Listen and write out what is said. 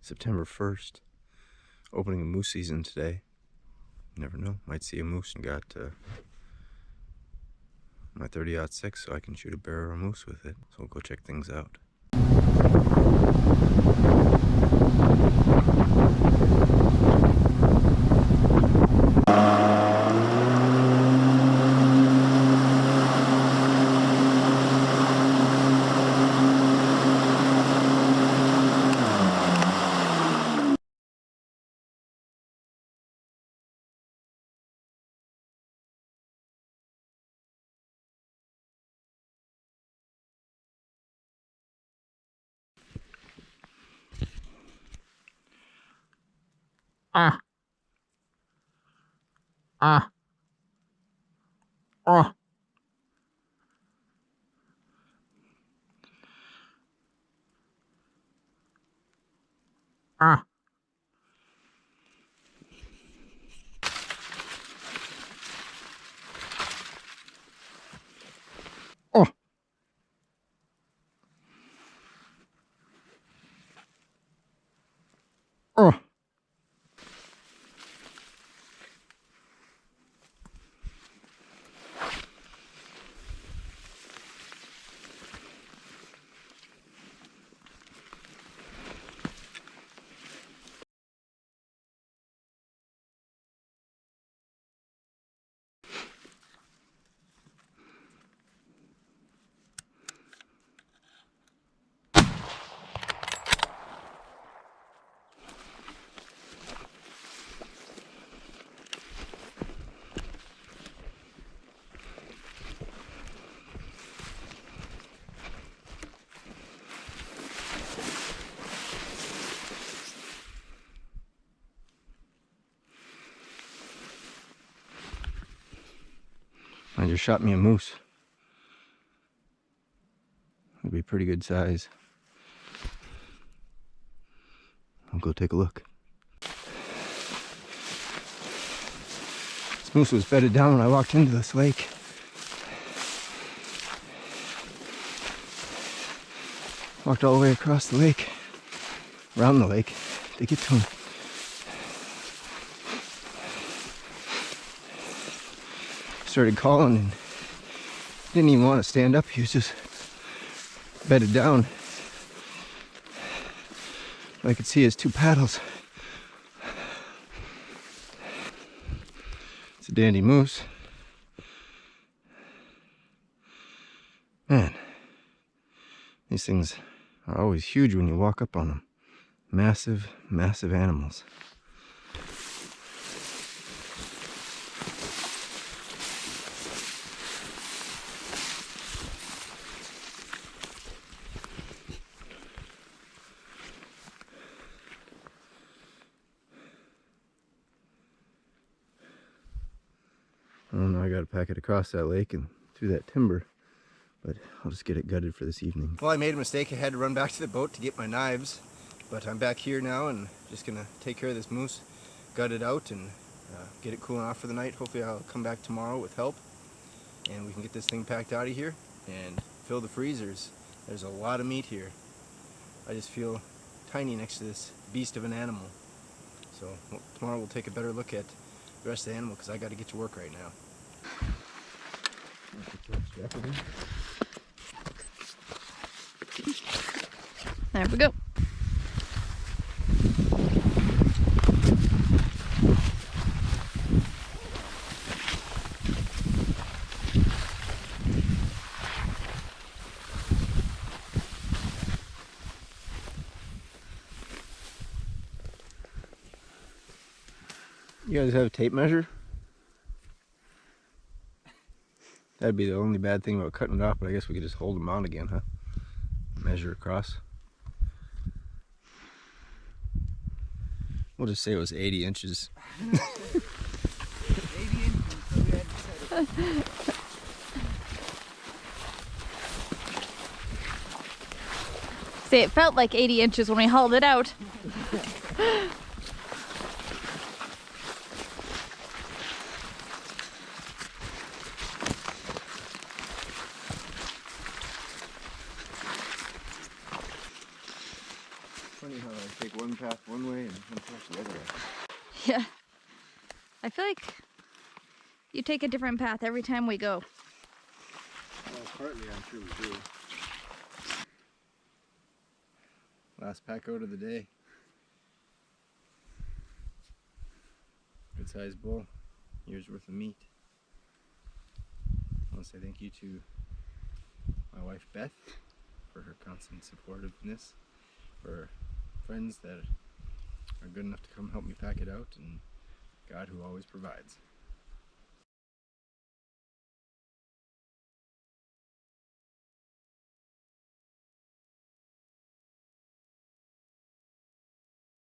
September 1st. Opening of moose season today. You never know, might see a moose. And got my 30-06 so I can shoot a bear or a moose with it. So we'll go check things out. Ah. Ah. Oh. Ah. Oh. Oh. I just shot me a moose. It'd be pretty good size. I'll go take a look. This moose was bedded down when I walked into this lake. Walked all the way across the lake, around the lake, to get to him. Started calling and didn't even want to stand up. He was just bedded down. I could see his two paddles. It's a dandy moose. Man, these things are always huge when you walk up on them. Massive, massive animals. I don't know, I gotta pack it across that lake and through that timber, but I'll just get it gutted for this evening. Well, I made a mistake. I had to run back to the boat to get my knives, but I'm back here now and just gonna take care of this moose, gut it out, and get it cooling off for the night. Hopefully I'll come back tomorrow with help, and we can get this thing packed out of here and fill the freezers. There's a lot of meat here. I just feel tiny next to this beast of an animal. So tomorrow we'll take a better look at the rest of the animal because I got to get to work right now. There we go. You guys have a tape measure? That'd be the only bad thing about cutting it off, but I guess we could just hold them on again, huh? Measure across. We'll just say it was 80 inches. 80 inches, so we had to set it. See, it felt like 80 inches when we hauled it out. Funny how I take one one path one way and one path the other way. Yeah. I feel like you take a different path every time we go. Well, partly I'm sure we do. Last pack out of the day. Good sized bull. Year's worth of meat. I want to say thank you to my wife Beth for her constant supportiveness, for friends that are good enough to come help me pack it out, and God who always provides.